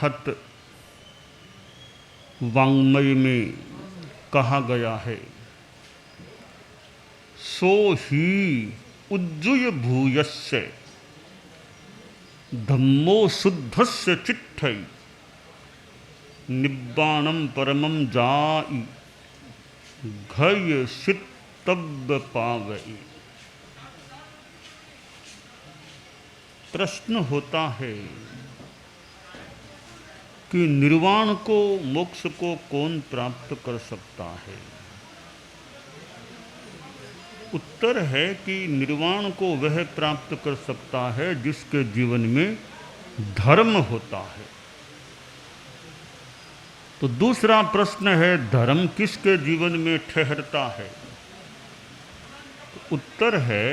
महत वाङ्मय में कहा गया है, सो ही उज्जुय भूयस्य धम्मो शुद्धस्य चित्तै निब्बाणम परमं जाई घय सितब्ब पावई। प्रश्न होता है कि निर्वाण को, मोक्ष को कौन प्राप्त कर सकता है? उत्तर है कि निर्वाण को वह प्राप्त कर सकता है जिसके जीवन में धर्म होता है। तो दूसरा प्रश्न है, धर्म किसके जीवन में ठहरता है? तो उत्तर है,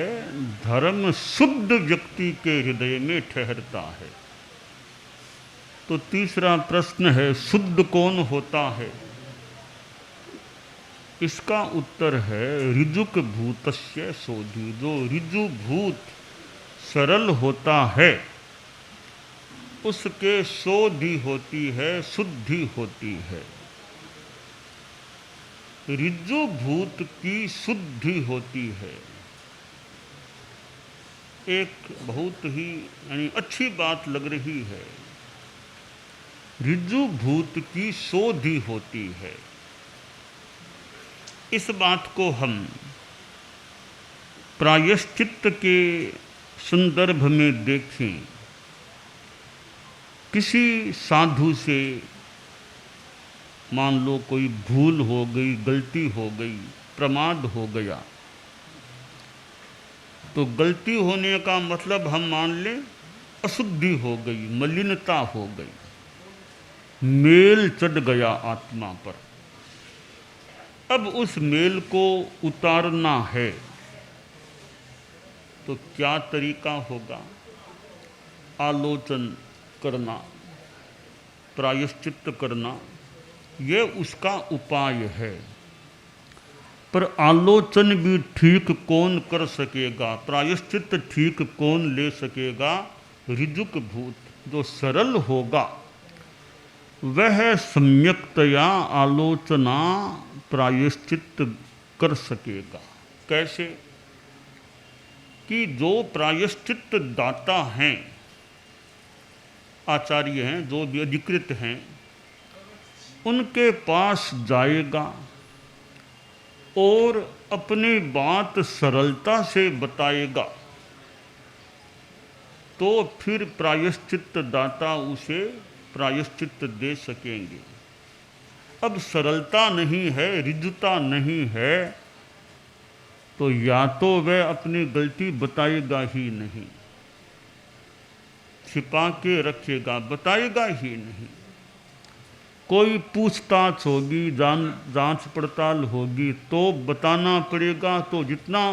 धर्म शुद्ध व्यक्ति के हृदय में ठहरता है। तो तीसरा प्रश्न है, शुद्ध कौन होता है? इसका उत्तर है, ऋजुक भूतस्य शोधि। जो ऋजु भूत सरल होता है उसके शोधि होती है, शुद्धि होती है। ऋजु भूत की शुद्धि होती है। एक बहुत ही अच्छी बात लग रही है, ऋजु भूत की शोधि होती है। इस बात को हम प्रायश्चित्त के संदर्भ में देखें। किसी साधु से मान लो कोई भूल हो गई, गलती हो गई, प्रमाद हो गया, तो गलती होने का मतलब हम मान लें अशुद्धि हो गई, मलिनता हो गई, मेल चढ़ गया आत्मा पर। अब उस मेल को उतारना है तो क्या तरीका होगा? आलोचन करना, प्रायश्चित्त करना, यह उसका उपाय है। पर आलोचन भी ठीक कौन कर सकेगा? प्रायश्चित्त ठीक कौन ले सकेगा? ऋजुक भूत, जो सरल होगा वह सम्यक्तया आलोचना प्रायश्चित्त कर सकेगा। कैसे? कि जो प्रायश्चित्त दाता हैं, आचार्य हैं, जो भी अधिकृत हैं, उनके पास जाएगा और अपनी बात सरलता से बताएगा, तो फिर प्रायश्चित्त दाता उसे प्रायश्चित्त दे सकेंगे। अब सरलता नहीं है, ऋजुता नहीं है, तो या तो वह अपनी गलती बताएगा ही नहीं, छिपा के रखेगा, बताएगा ही नहीं। कोई पूछताछ होगी, जांच पड़ताल होगी तो बताना पड़ेगा, तो जितना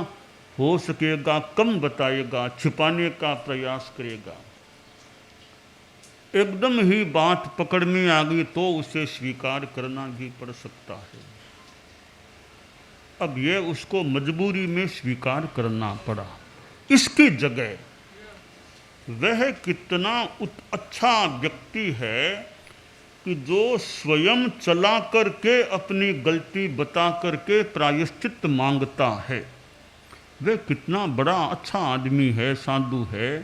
हो सकेगा कम बताएगा, छिपाने का प्रयास करेगा। एकदम ही बात पकड़ में आ गई तो उसे स्वीकार करना भी पड़ सकता है। अब यह उसको मजबूरी में स्वीकार करना पड़ा। इसकी जगह वह कितना अच्छा व्यक्ति है कि जो स्वयं चला करके अपनी गलती बता करके प्रायश्चित्त मांगता है। वह कितना बड़ा अच्छा आदमी है, साधु है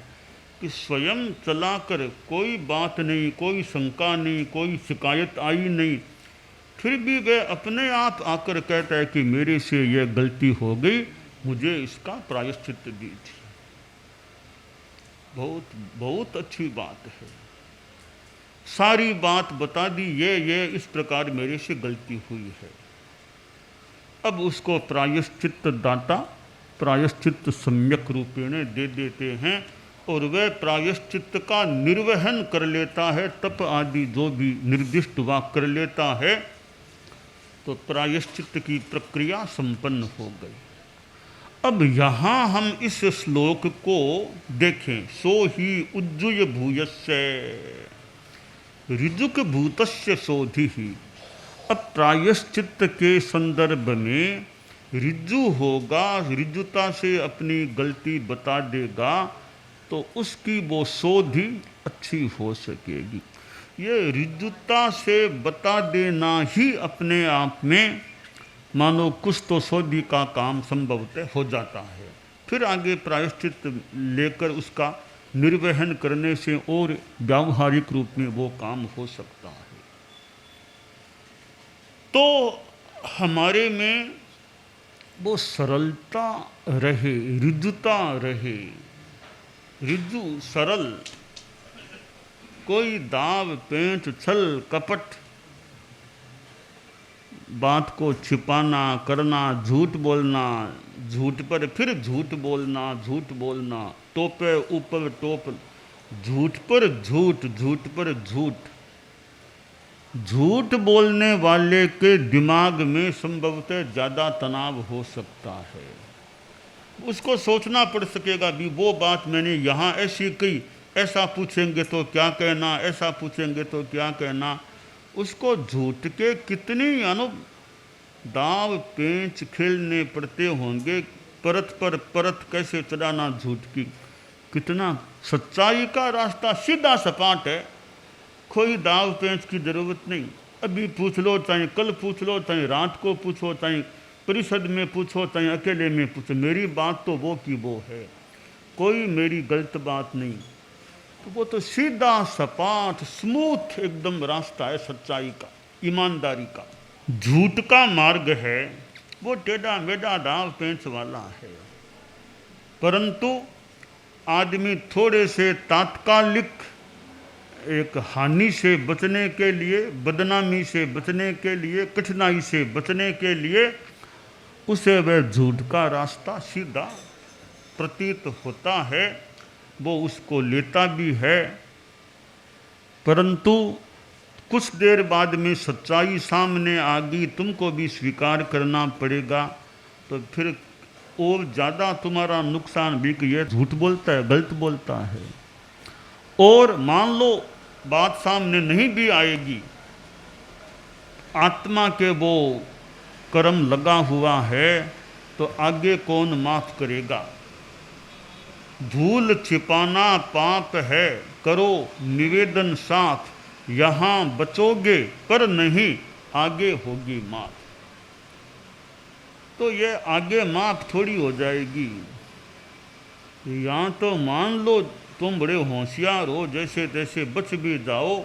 कि स्वयं चलाकर, कोई बात नहीं, कोई शंका नहीं, कोई शिकायत आई नहीं, फिर भी वह अपने आप आकर कहता है कि मेरे से यह गलती हो गई, मुझे इसका प्रायश्चित्त दीजिए। बहुत बहुत अच्छी बात है। सारी बात बता दी, ये इस प्रकार मेरे से गलती हुई है। अब उसको प्रायश्चित्त दाता प्रायश्चित्त सम्यक रूपेण दे देते हैं और वह प्रायश्चित्त का निर्वहन कर लेता है, तप आदि जो भी निर्दिष्ट वा कर लेता है, तो प्रायश्चित्त की प्रक्रिया संपन्न हो गई। अब यहाँ हम इस श्लोक को देखें, सो ही उज्जुय भूयस्य ऋजुक भूतस्य शोधि ही। अब प्रायश्चित्त के संदर्भ में ऋजु होगा, ऋजुता से अपनी गलती बता देगा, तो उसकी वो शोधि अच्छी हो सकेगी। ये ऋजुता से बता देना ही अपने आप में मानो कुछ तो शोधि का काम संभवतः हो जाता है। फिर आगे प्रायश्चित लेकर उसका निर्वहन करने से और व्यावहारिक रूप में वो काम हो सकता है। तो हमारे में वो सरलता रहे, ऋजुता रहे, ऋजु सरल, कोई दाव पेंच छल कपट, बात को छिपाना करना, झूठ बोलना, झूठ पर फिर झूठ बोलना, झूठ बोलना, टोपे ऊपर टोप, झूठ पर झूठ, झूठ पर झूठ। झूठ बोलने वाले के दिमाग में संभवतः ज़्यादा तनाव हो सकता है। उसको सोचना पड़ सकेगा भी वो बात मैंने यहाँ ऐसी कही, ऐसा पूछेंगे तो क्या कहना, ऐसा पूछेंगे तो क्या कहना। उसको झूठ के कितनी दाव पेंच खेलने पड़ते होंगे, परत पर परत कैसे चढ़ाना झूठ की। कितना सच्चाई का रास्ता सीधा सपाट है, कोई दाव पेंच की जरूरत नहीं। अभी पूछ लो, चाहे कल पूछ लो, चाहे रात को पूछो, चाहे परिषद में पूछो, चाहे अकेले में पूछो, मेरी बात तो वो की वो है, कोई मेरी गलत बात नहीं। तो वो तो सीधा सपाट स्मूथ एकदम रास्ता है सच्चाई का, ईमानदारी का। झूठ का मार्ग है वो टेढ़ा मेढ़ा दाव पेंच वाला है। परंतु आदमी थोड़े से तात्कालिक एक हानि से बचने के लिए, बदनामी से बचने के लिए, कठिनाई से बचने के लिए उसे वह झूठ का रास्ता सीधा प्रतीत होता है, वो उसको लेता भी है। परंतु कुछ देर बाद में सच्चाई सामने आ गई, तुमको भी स्वीकार करना पड़ेगा। तो फिर और ज़्यादा तुम्हारा नुकसान भी कि यह झूठ बोलता है, गलत बोलता है। और मान लो बात सामने नहीं भी आएगी, आत्मा के वो कर्म लगा हुआ है, तो आगे कौन माफ करेगा। भूल छिपाना पाप है, करो निवेदन साफ, यहाँ बचोगे पर नहीं आगे होगी माफ। तो ये आगे माफ थोड़ी हो जाएगी। यहाँ तो मान लो तुम बड़े होशियार हो, जैसे तैसे बच भी जाओ,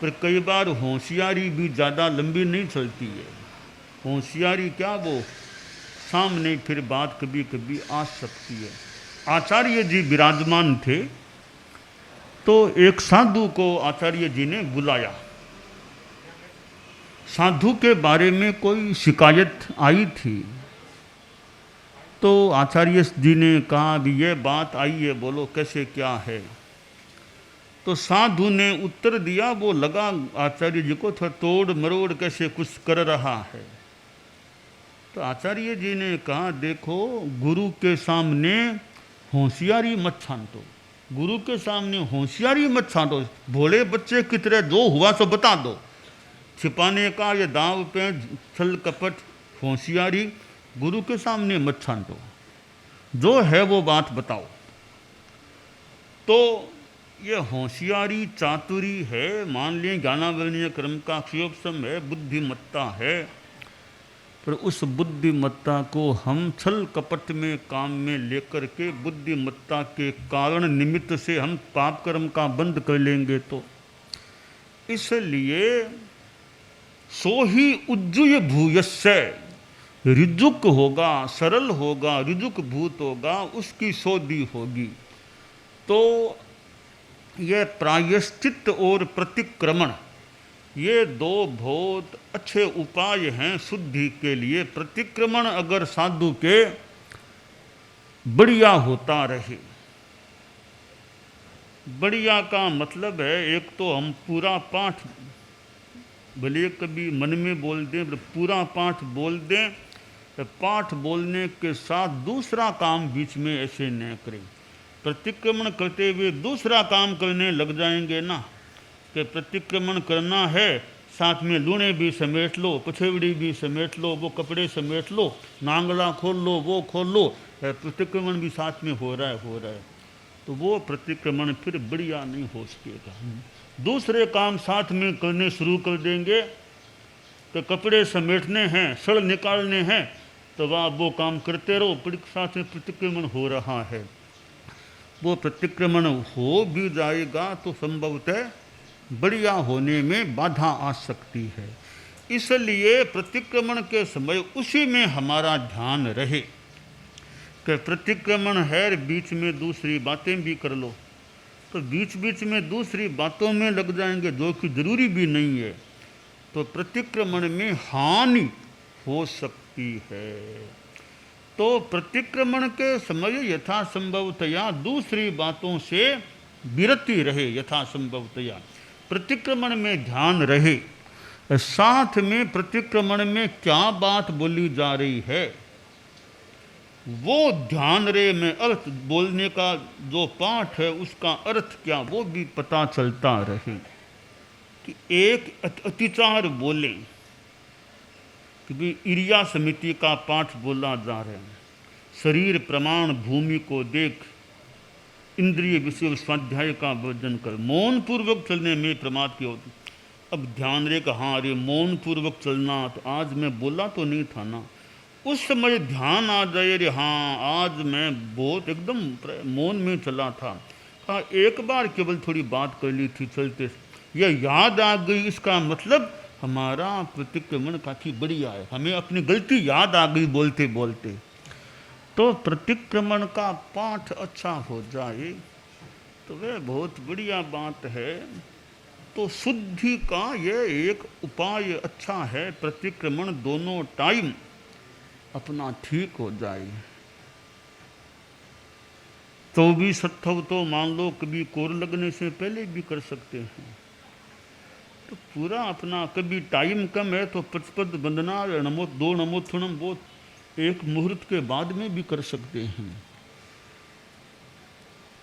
पर कई बार होशियारी भी ज़्यादा लंबी नहीं चलती है। होशियारी क्या, वो सामने फिर बात कभी कभी आ सकती है। आचार्य जी विराजमान थे, तो एक साधु को आचार्य जी ने बुलाया। साधु के बारे में कोई शिकायत आई थी, तो आचार्य जी ने कहा भी ये बात आई है, बोलो कैसे क्या है। तो साधु ने उत्तर दिया, वो लगा आचार्य जी को थोड़ा तोड़ मरोड़ कैसे कुछ कर रहा है। तो आचार्य जी ने कहा, देखो गुरु के सामने होशियारी मत छांटो, गुरु के सामने होशियारी मत छांटो, भोले बच्चे की तरह जो हुआ सो बता दो। छिपाने का ये दाव पे छल कपट होशियारी गुरु के सामने मत छांटो, जो है वो बात बताओ। तो ये होशियारी चातुरी है, मान लें ज्ञानावरणीय कर्म का क्षयोपम है, बुद्धिमत्ता है, पर उस बुद्धिमत्ता को हम छल कपट में काम में लेकर के बुद्धिमत्ता के कारण निमित्त से हम पाप कर्म का बंद कर लेंगे। तो इसलिए सो ही उज्जुय भूयस्य, ऋजुक होगा, सरल होगा, ऋजुक भूत होगा, उसकी शोधि होगी। तो यह प्रायश्चित और प्रतिक्रमण, ये दो बहुत अच्छे उपाय हैं शुद्धि के लिए। प्रतिक्रमण अगर साधु के बढ़िया होता रहे, बढ़िया का मतलब है एक तो हम पूरा पाठ भले कभी मन में बोल दें, पूरा पाठ बोल दें, पाठ बोलने के साथ दूसरा काम बीच में ऐसे न करें। प्रतिक्रमण करते हुए दूसरा काम करने लग जाएंगे ना, कि प्रतिक्रमण करना है, साथ में लूणे भी समेट लो, पछेवड़ी भी समेट लो, वो कपड़े समेट लो, नांगला खोल लो, वो खोल लो, प्रतिक्रमण भी साथ में हो रहा है। तो वो प्रतिक्रमण फिर बढ़िया नहीं हो सकेगा। दूसरे काम साथ में करने शुरू कर देंगे, तो कपड़े समेटने हैं, सड़ निकालने हैं, तो वह वो काम करते रहो, साथ में प्रतिक्रमण हो रहा है। वो प्रतिक्रमण हो भी जाएगा तो संभवतः बढ़िया होने में बाधा आ सकती है। इसलिए प्रतिक्रमण के समय उसी में हमारा ध्यान रहे कि प्रतिक्रमण है, बीच में दूसरी बातें भी कर लो, तो बीच बीच में दूसरी बातों में लग जाएंगे जो कि जरूरी भी नहीं है, तो प्रतिक्रमण में हानि हो सकती है। तो प्रतिक्रमण के समय यथासंभवतया दूसरी बातों से विरति रहे, यथासंभवतया प्रतिक्रमण में ध्यान रहे। साथ में प्रतिक्रमण में क्या बात बोली जा रही है वो ध्यान रहे, में अर्थ बोलने का जो पाठ है उसका अर्थ क्या वो भी पता चलता रहे। कि एक अतिचार बोले, क्योंकि इरिया समिति का पाठ बोला जा रहा है, शरीर प्रमाण भूमि को देख इंद्रिय विषय स्वाध्याय का वर्जन कर, मौन पूर्वक चलने में प्रमाद की होती। अब ध्यान रहे कि हाँ अरे मौन पूर्वक चलना, तो आज मैं बोला तो नहीं था ना, उस समय ध्यान आ जाए रे हाँ आज मैं बहुत एकदम मौन में चला था, हाँ एक बार केवल थोड़ी बात कर ली थी चलते, यह याद आ गई, इसका मतलब हमारा प्रतिक्रमण काफ़ी बढ़िया है, हमें अपनी गलती याद आ गई बोलते बोलते। तो प्रतिक्रमण का पाठ अच्छा हो जाए तो वह बहुत बढ़िया बात है। तो शुद्धि का यह एक उपाय अच्छा है, प्रतिक्रमण दोनों टाइम अपना ठीक हो जाए। तो भी सत्थव तो मान लो कभी कोर लगने से पहले भी कर सकते हैं, तो पूरा अपना, कभी टाइम कम है तो पचपद वंदना नमो दो नमोत्थनम वो एक मुहूर्त के बाद में भी कर सकते हैं।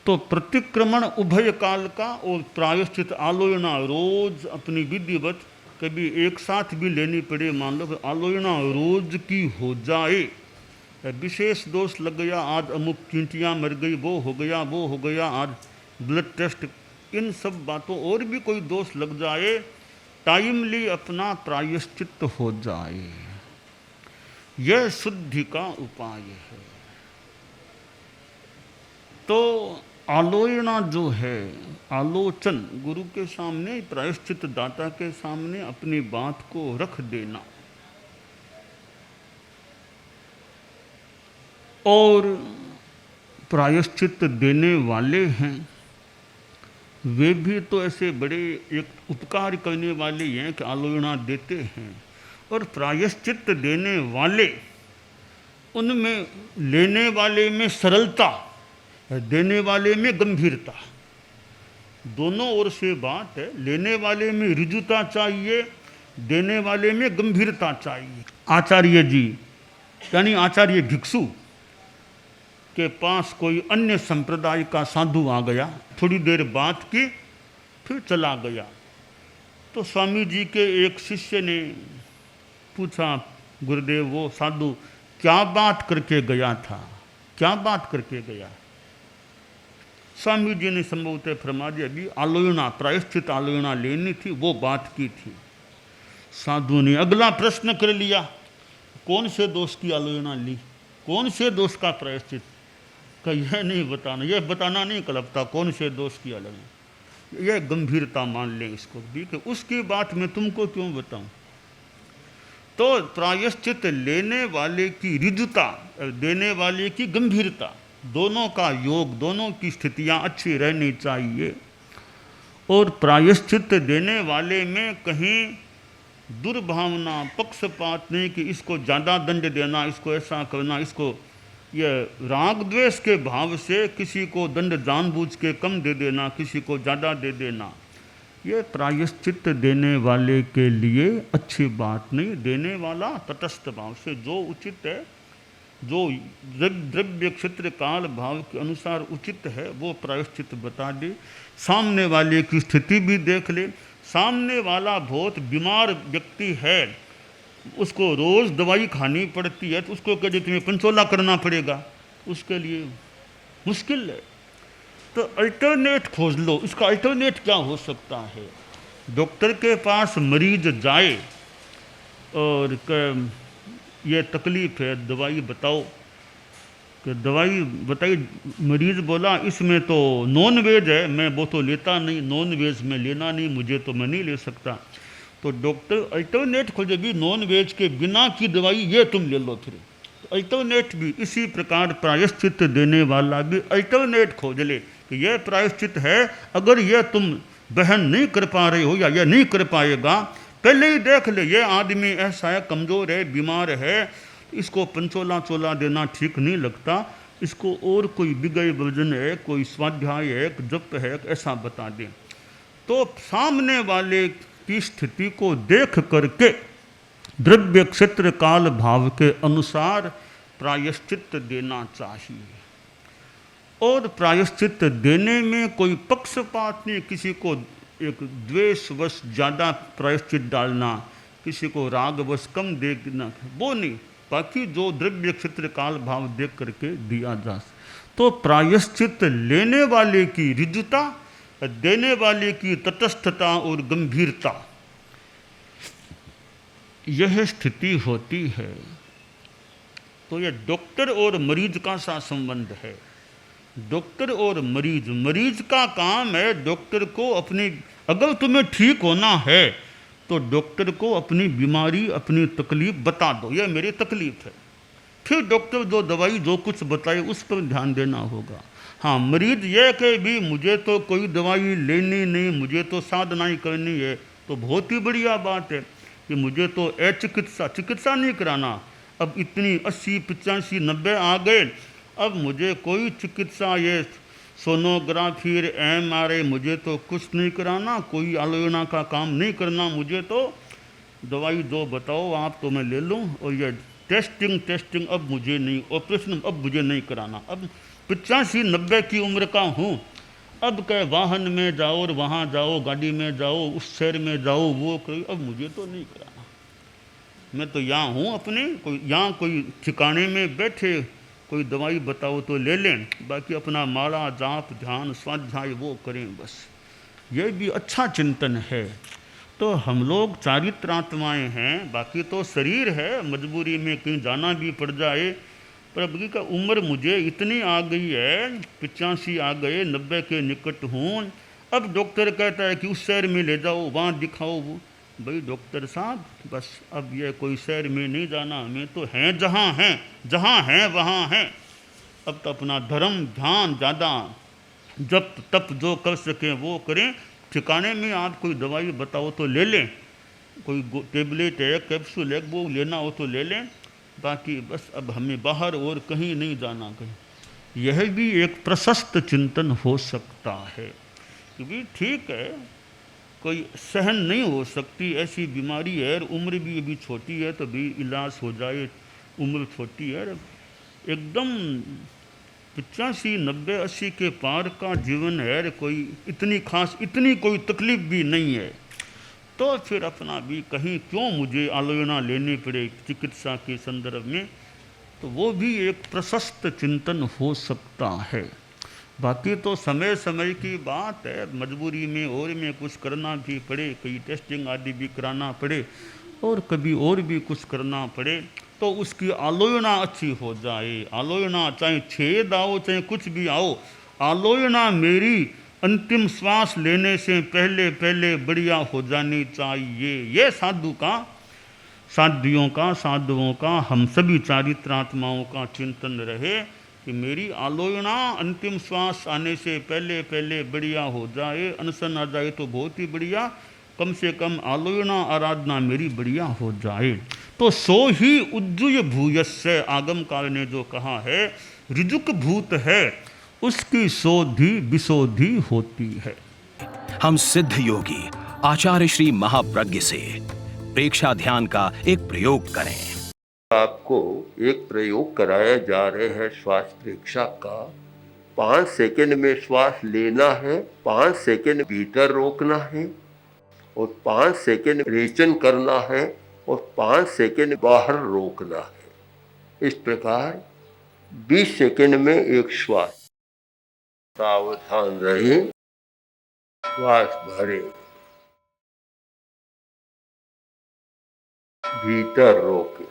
तो प्रतिक्रमण उभय काल का और प्रायश्चित आलोचना रोज अपनी विधिवत कभी एक साथ भी लेनी पड़े, मान लो आलोचना रोज की हो जाए, विशेष दोष लग गया, आज अमुक चींटियाँ मर गई, वो हो गया वो हो गया, आज ब्लड टेस्ट, इन सब बातों और भी कोई दोष लग जाए, टाइमली अपना प्रायश्चित हो जाए, यह शुद्धि का उपाय है। तो आलोचना जो है, आलोचन गुरु के सामने, प्रायश्चित दाता के सामने अपनी बात को रख देना, और प्रायश्चित देने वाले हैं वे भी तो ऐसे बड़े एक उपकार करने वाले हैं कि आलोचना देते हैं, और प्रायश्चित देने वाले उनमें लेने वाले में सरलता, देने वाले में गंभीरता, दोनों ओर से बात है। लेने वाले में ऋजुता चाहिए, देने वाले में गंभीरता चाहिए। आचार्य जी यानी आचार्य भिक्षु के पास कोई अन्य संप्रदाय का साधु आ गया, थोड़ी देर बात की फिर चला गया, तो स्वामी जी के एक शिष्य ने पूछा, गुरुदेव वो साधु क्या बात करके गया था, क्या बात करके गया? स्वामी जी ने संभवतः फरमा दिया, अभी आलोचना, प्रायश्चित आलोचना लेनी थी, वो बात की थी। साधु ने अगला प्रश्न कर लिया, कौन से दोष की आलोचना ली, कौन से दोष का प्रायश्चित? का यह नहीं बताना, यह बताना नहीं कलपता, कौन से दोष की आलोचना, यह गंभीरता मान लें इसको भी कि उसकी बात मैं तुमको क्यों बताऊं। तो प्रायश्चित लेने वाले की ऋजुता, देने वाले की गंभीरता, दोनों का योग, दोनों की स्थितियां अच्छी रहनी चाहिए। और प्रायश्चित देने वाले में कहीं दुर्भावना, पक्षपात नहीं कि इसको ज़्यादा दंड देना, इसको ऐसा करना, इसको यह राग द्वेष के भाव से किसी को दंड जानबूझ के कम दे देना, किसी को ज़्यादा दे देना, ये प्रायश्चित देने वाले के लिए अच्छी बात नहीं। देने वाला तटस्थ भाव से जो उचित है, जो द्रव्य क्षेत्र काल भाव के अनुसार उचित है वो प्रायश्चित बता दे। सामने वाले की स्थिति भी देख ले, सामने वाला बहुत बीमार व्यक्ति है, उसको रोज़ दवाई खानी पड़ती है, तो उसको कहे तुम्हें पंचोला करना पड़ेगा, उसके लिए मुश्किल है। तो अल्टरनेट खोज लो। इसका अल्टरनेट क्या हो सकता है? डॉक्टर के पास मरीज जाए और ये तकलीफ़ है, दवाई बताओ। कि दवाई बताई, मरीज़ बोला इसमें तो नॉन वेज है, मैं वो तो लेता नहीं, नॉन वेज में लेना नहीं, मुझे तो मैं नहीं ले सकता। तो डॉक्टर अल्टरनेट खोजे भी, नॉन वेज के बिना की दवाई ये तुम ले लो। फिर तो अल्टरनेट भी इसी प्रकार प्रायश्चित देने वाला भी अल्टरनेट खोज ले कि यह प्रायश्चित है, अगर यह तुम बहन नहीं कर पा रहे हो या यह नहीं कर पाएगा, पहले ही देख ले ये आदमी ऐसा है, कमज़ोर है, बीमार है, इसको पंचोला चोला देना ठीक नहीं लगता, इसको और कोई विगय वर्जन है, कोई स्वाध्याय है, जप है, ऐसा बता दें। तो सामने वाले की स्थिति को देख करके द्रव्य क्षेत्र काल भाव के अनुसार प्रायश्चित देना चाहिए। और प्रायश्चित देने में कोई पक्षपात नहीं, किसी को एक द्वेषवश ज़्यादा प्रायश्चित डालना, किसी को रागवश कम देना, वो नहीं। बाकी जो द्रव्य क्षेत्र काल भाव देख करके दिया जा। तो प्रायश्चित लेने वाले की ऋजुता, देने वाले की तटस्थता और गंभीरता, यह स्थिति होती है। तो यह डॉक्टर और मरीज का सा संबंध है। डॉक्टर और मरीज, मरीज का काम है डॉक्टर को अपनी, अगर तुम्हें ठीक होना है तो डॉक्टर को अपनी बीमारी, अपनी तकलीफ बता दो, यह मेरी तकलीफ है। फिर डॉक्टर जो दवाई जो कुछ बताए उस पर ध्यान देना होगा। हाँ, मरीज यह कहे भी मुझे तो कोई दवाई लेनी नहीं, मुझे तो साधना ही करनी है, तो बहुत ही बढ़िया बात है कि मुझे तो चिकित्सा नहीं कराना। अब इतनी 80, 85, 90 आ गए, अब मुझे कोई चिकित्सा, ये सोनोग्राफी, MRI, मुझे तो कुछ नहीं कराना, कोई आलोचना का काम नहीं करना, मुझे तो दवाई जो बताओ आप तो मैं ले लूँ, और ये टेस्टिंग अब मुझे नहीं, ऑपरेशन अब मुझे नहीं कराना। अब 85, 90 की उम्र का हूँ, अब क्या वाहन में जाओ और वहाँ जाओ, गाड़ी में जाओ, उस शहर में जाओ, वो कोई, अब मुझे तो नहीं कराना। मैं तो यहाँ हूँ अपने, कोई यहाँ कोई ठिकाने में बैठे, कोई दवाई बताओ तो ले लें, बाकी अपना माला जाप ध्यान स्वाध्याय वो करें बस। ये भी अच्छा चिंतन है। तो हम लोग चारित्रात्माएँ हैं, बाकी तो शरीर है, मजबूरी में कहीं जाना भी पड़ जाए, पर अभी का उम्र मुझे इतनी आ गई है, 85 आ गए, 90 के निकट हूँ। अब डॉक्टर कहता है कि उस शहर में ले जाओ, वहाँ दिखाओ। वो भाई डॉक्टर साहब, बस अब ये कोई शहर में नहीं जाना, हमें तो हैं जहाँ हैं वहाँ हैं। अब तो अपना धर्म ध्यान ज़्यादा, जब तप जो कर सकें वो करें। ठिकाने में आप कोई दवाई बताओ तो ले लें, कोई टेबलेट है, कैप्सूल है, वो लेना हो तो ले लें, बाकी बस अब हमें बाहर और कहीं नहीं जाना कहीं। यह भी एक प्रशस्त चिंतन हो सकता है, क्योंकि ठीक है कोई सहन नहीं हो सकती, ऐसी बीमारी है, और उम्र भी अभी छोटी है, तो भी इलाज हो जाए, उम्र छोटी है, एकदम 85, 90, 80 के पार का जीवन है, कोई इतनी खास, इतनी कोई तकलीफ भी नहीं है, तो फिर अपना भी कहीं क्यों मुझे आलोचना लेनी पड़े चिकित्सा के संदर्भ में। तो वो भी एक प्रशस्त चिंतन हो सकता है। बाकी तो समय समय की बात है, मजबूरी में और में कुछ करना भी पड़े, कई टेस्टिंग आदि भी कराना पड़े, और कभी और भी कुछ करना पड़े, तो उसकी आलोचना अच्छी हो जाए। आलोचना चाहे छेद आओ चाहे कुछ भी आओ, आलोचना मेरी अंतिम श्वास लेने से पहले पहले बढ़िया हो जानी चाहिए। ये साधु का, साध्वियों का, साधुओं का, हम सभी चारित्रात्माओं का चिंतन रहे कि मेरी आलोचना अंतिम श्वास आने से पहले पहले बढ़िया हो जाए। अनशन आ जाए तो बहुत ही बढ़िया, कम से कम आलोचना आराधना मेरी बढ़िया हो जाए। तो सो ही उज्जुय भूयस्य, आगम काल ने जो कहा है, ऋजुक भूत है उसकी शोधि विशोधि होती है। हम सिद्ध योगी आचार्य श्री महाप्रज्ञ से प्रेक्षा ध्यान का एक प्रयोग करें। आपको एक प्रयोग कराया जा रहे हैं श्वास प्रेक्षा का। 5 सेकंड में श्वास लेना है, 5 सेकंड भीतर रोकना है, और 5 सेकंड रेचन करना है, और 5 सेकंड बाहर रोकना है। इस प्रकार 20 सेकंड में एक श्वास। सावधान रहे, श्वास भरे, भीतर रोके,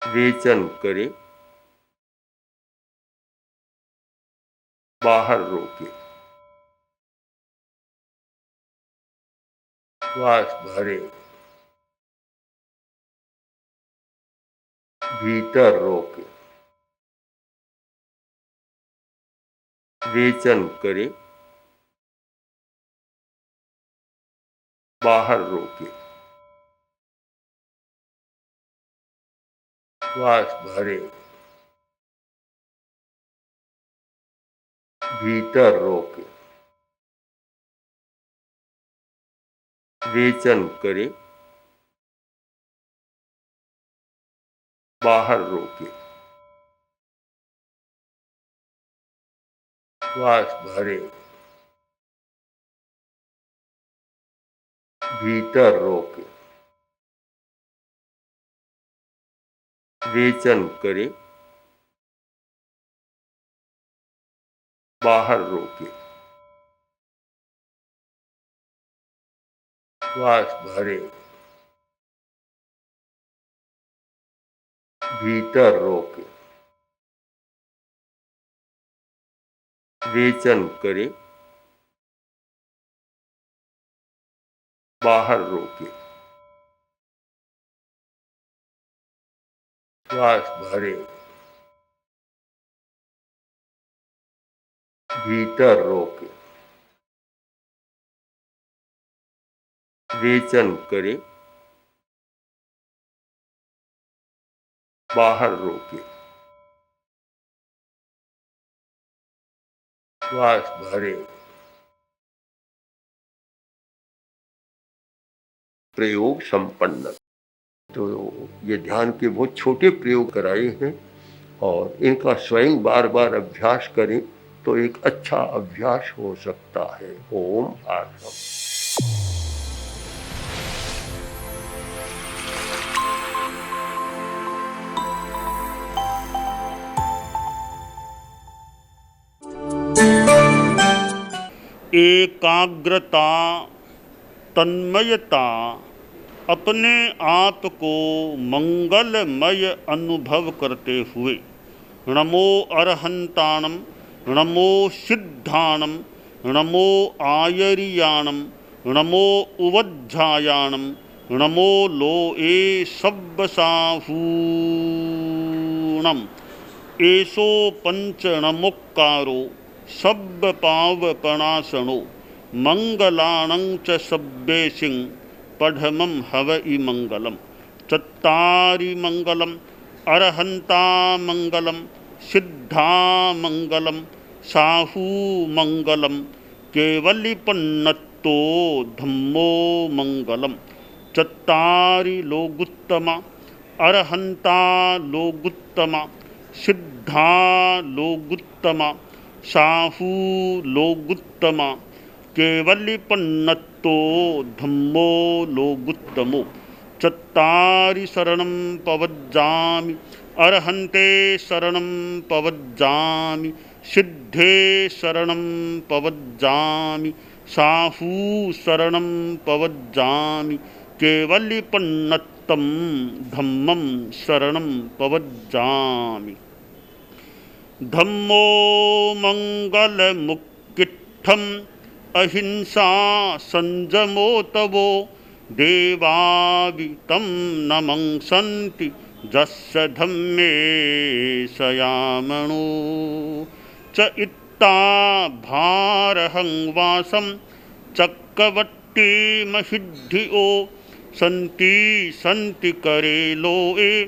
रेचन करे, बाहर रोके, श्वास भरे, भीतर रोके, रेचन करे, बाहर रोके, श्वास भरे, भीतर रोके, रेचन करे, बाहर रोके, श्वास भरे, भीतर रोके, रेचन करे, बाहर रोके, श्वास भरे, भीतर रोके, रेचन करे, बाहर रोके, श्वास भरे, भीतर रोके, रेचन करे, बाहर रोके, श्वास भरे। प्रयोग संपन्न। तो ये ध्यान के बहुत छोटे प्रयोग कराए हैं और इनका स्वयं बार बार अभ्यास करें तो एक अच्छा अभ्यास हो सकता है। ओम आर्षम। एकाग्रता, तन्मयता, अपने आप को मंगलमय अनुभव करते हुए नमो अरहंताणम, नमो सिद्धाणम, नमो आयरियाणम, नमो उवज्झायाणम, नमो लोए सब्बसाहूणम, एसो पंचणमुक्कारो सब्ब पावपणासनो मंगलाणं च सब्बेसिं पढ़मं हवइ मंगलम। चत्तारि मंगलम, अरहंता मंगलम, सिद्धा मंगलम, साहू मंगलम, केवलिपन्नत्तो धम्मो मंगलम। चत्तारि लोगुत्तमा, अरहंता लोगुत्तमा, सिद्धा लोगुत्तमा, साहू लोगुत्तमा, केवलिपन्नत्तो धम्मो लोगुत्तमो। चत्तारि शरणं पवज्जामि, अरहन्ते शरणं पवज्जामि, सिद्धे शरणं पवज्जामि, साहू शरणं पवज्जामि, केवलिपन्नत्तं धम्मं शरणं पवज्जामि। धम्मो मंगलमुक्किट्ठम् अहिंसा संजमो तवो देवावितं नमंसन्ति जस्य धम्मे सयामणो। च इत्ता भारहं वासं चक्रवट्टिमहिद्धियो सन्ति सन्ति करे लोए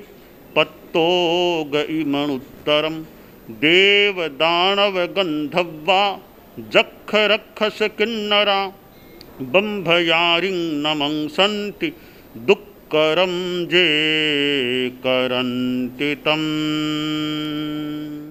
पत्तो गइमणुत्तरम्। देवदानवगन्धर्वा जक्षरक्षस किन्नरा बम्भयारिं नमंसन्ति दुःकरं जे करन्ति तम्।